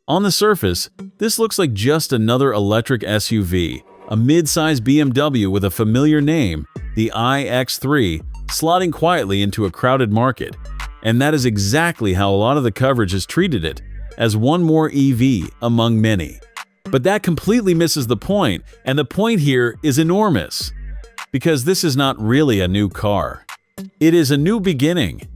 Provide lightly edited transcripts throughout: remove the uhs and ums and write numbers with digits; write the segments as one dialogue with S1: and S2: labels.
S1: On the surface, this looks like just another electric SUV, a mid-size BMW with a familiar name, the iX3, slotting quietly into a crowded market. And that is exactly how a lot of the coverage has treated it, as one more EV among many. But that completely misses the point, and the point here is enormous. Because this is not really a new car. It is a new beginning.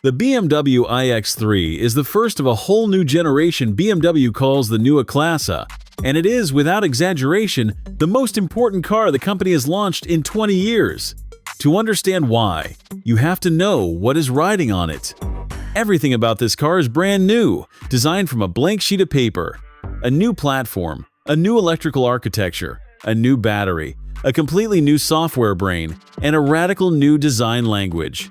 S1: The BMW iX3 is the first of a whole new generation BMW calls the Neue Klasse, and it is, without exaggeration, the most important car the company has launched in 20 years. To understand why, you have to know what is riding on it. Everything about this car is brand new, designed from a blank sheet of paper. A new platform, a new electrical architecture, a new battery, a completely new software brain, and a radical new design language.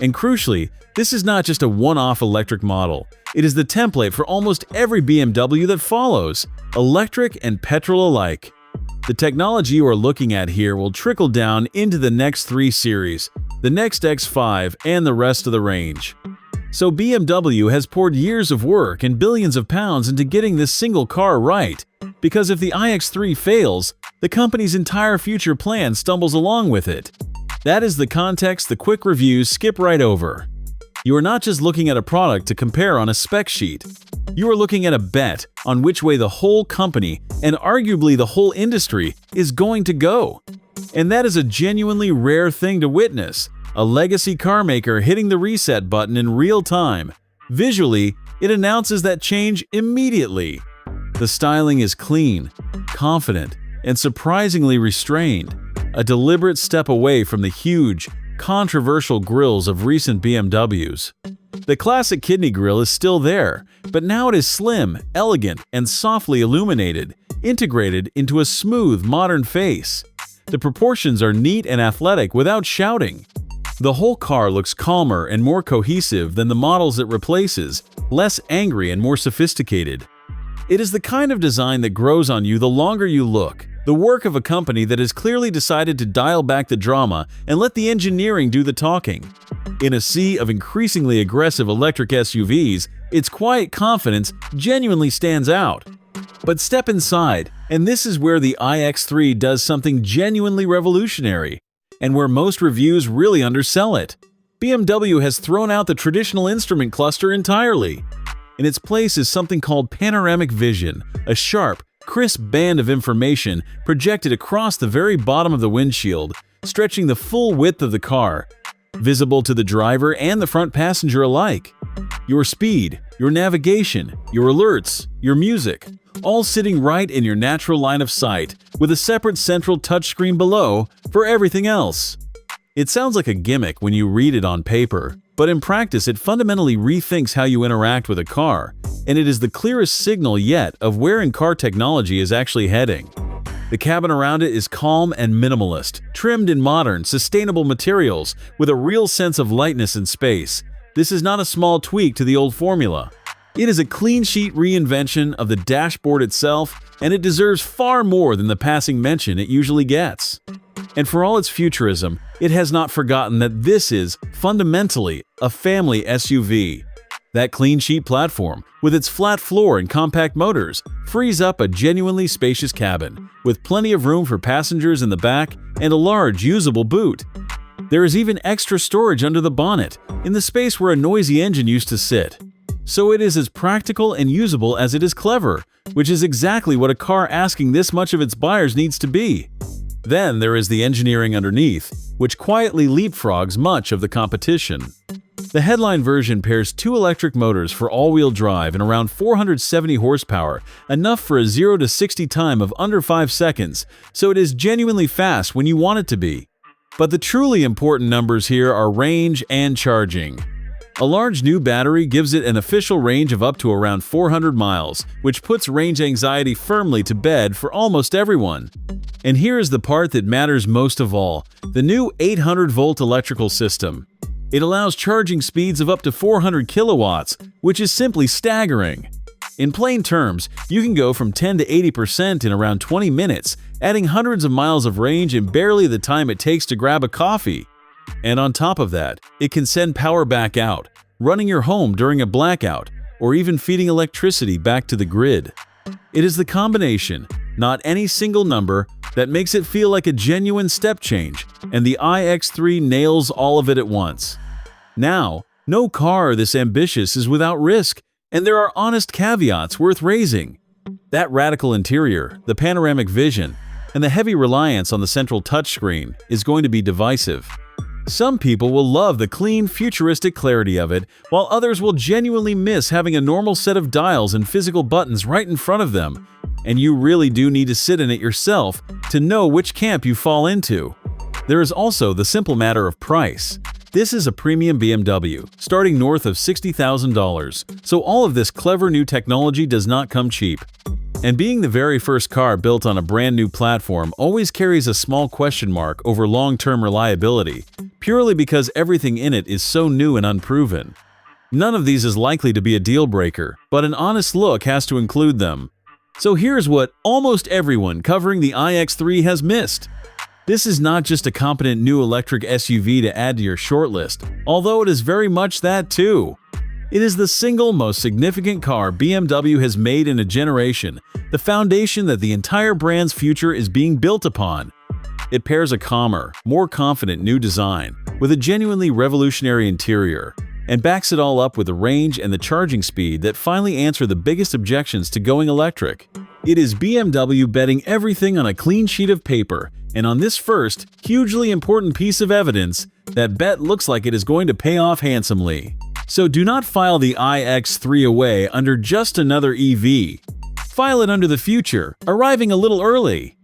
S1: And crucially, this is not just a one-off electric model. It is the template for almost every BMW that follows, electric and petrol alike. The technology you are looking at here will trickle down into the next 3 series, the next X5, and the rest of the range. So BMW has poured years of work and billions of pounds into getting this single car right, because if the iX3 fails, the company's entire future plan stumbles along with it. That is the context the quick reviews skip right over. You are not just looking at a product to compare on a spec sheet. You are looking at a bet on which way the whole company, and arguably the whole industry, is going to go. And that is a genuinely rare thing to witness. A legacy carmaker hitting the reset button in real time. Visually, it announces that change immediately. The styling is clean, confident, and surprisingly restrained, a deliberate step away from the huge, controversial grilles of recent BMWs. The classic kidney grille is still there, but now it is slim, elegant, and softly illuminated, integrated into a smooth, modern face. The proportions are neat and athletic without shouting. The whole car looks calmer and more cohesive than the models it replaces, less angry and more sophisticated. It is the kind of design that grows on you the longer you look, the work of a company that has clearly decided to dial back the drama and let the engineering do the talking. In a sea of increasingly aggressive electric SUVs, its quiet confidence genuinely stands out. But step inside, and this is where the iX3 does something genuinely revolutionary, and where most reviews really undersell it. BMW has thrown out the traditional instrument cluster entirely. In its place is something called Panoramic Vision, a sharp, crisp band of information projected across the very bottom of the windshield, stretching the full width of the car, visible to the driver and the front passenger alike. Your speed, your navigation, your alerts, your music, all sitting right in your natural line of sight, with a separate central touchscreen below for everything else. It sounds like a gimmick when you read it on paper, but in practice it fundamentally rethinks how you interact with a car, and it is the clearest signal yet of where in-car technology is actually heading. The cabin around it is calm and minimalist, trimmed in modern, sustainable materials with a real sense of lightness and space. This is not a small tweak to the old formula. It is a clean-sheet reinvention of the dashboard itself, and it deserves far more than the passing mention it usually gets. And for all its futurism, it has not forgotten that this is, fundamentally, a family SUV. That clean-sheet platform, with its flat floor and compact motors, frees up a genuinely spacious cabin, with plenty of room for passengers in the back and a large, usable boot. There is even extra storage under the bonnet, in the space where a noisy engine used to sit. So it is as practical and usable as it is clever, which is exactly what a car asking this much of its buyers needs to be. Then there is the engineering underneath, which quietly leapfrogs much of the competition. The headline version pairs 2 electric motors for all-wheel drive and around 470 horsepower, enough for a 0 to 60 time of under 5 seconds, so it is genuinely fast when you want it to be. But the truly important numbers here are range and charging. A large new battery gives it an official range of up to around 400 miles, which puts range anxiety firmly to bed for almost everyone. And here is the part that matters most of all, the new 800-volt electrical system. It allows charging speeds of up to 400 kilowatts, which is simply staggering. In plain terms, you can go from 10 to 80% in around 20 minutes, adding hundreds of miles of range in barely the time it takes to grab a coffee. And on top of that, it can send power back out, running your home during a blackout, or even feeding electricity back to the grid. It is the combination, not any single number, that makes it feel like a genuine step change, and the iX3 nails all of it at once. Now, no car this ambitious is without risk, and there are honest caveats worth raising. That radical interior, the panoramic vision, and the heavy reliance on the central touchscreen is going to be divisive. Some people will love the clean, futuristic clarity of it, while others will genuinely miss having a normal set of dials and physical buttons right in front of them. And you really do need to sit in it yourself to know which camp you fall into. There is also the simple matter of price. This is a premium BMW, starting north of $60,000, so all of this clever new technology does not come cheap. And being the very first car built on a brand new platform always carries a small question mark over long-term reliability, purely because everything in it is so new and unproven. None of these is likely to be a deal breaker, but an honest look has to include them. So here's what almost everyone covering the iX3 has missed. This is not just a competent new electric SUV to add to your shortlist, although it is very much that too. It is the single most significant car BMW has made in a generation, the foundation that the entire brand's future is being built upon. It pairs a calmer, more confident new design with a genuinely revolutionary interior, and backs it all up with the range and the charging speed that finally answer the biggest objections to going electric. It is BMW betting everything on a clean sheet of paper, and on this first, hugely important piece of evidence, that bet looks like it is going to pay off handsomely. So do not file the iX3 away under just another EV. File it under the future, arriving a little early.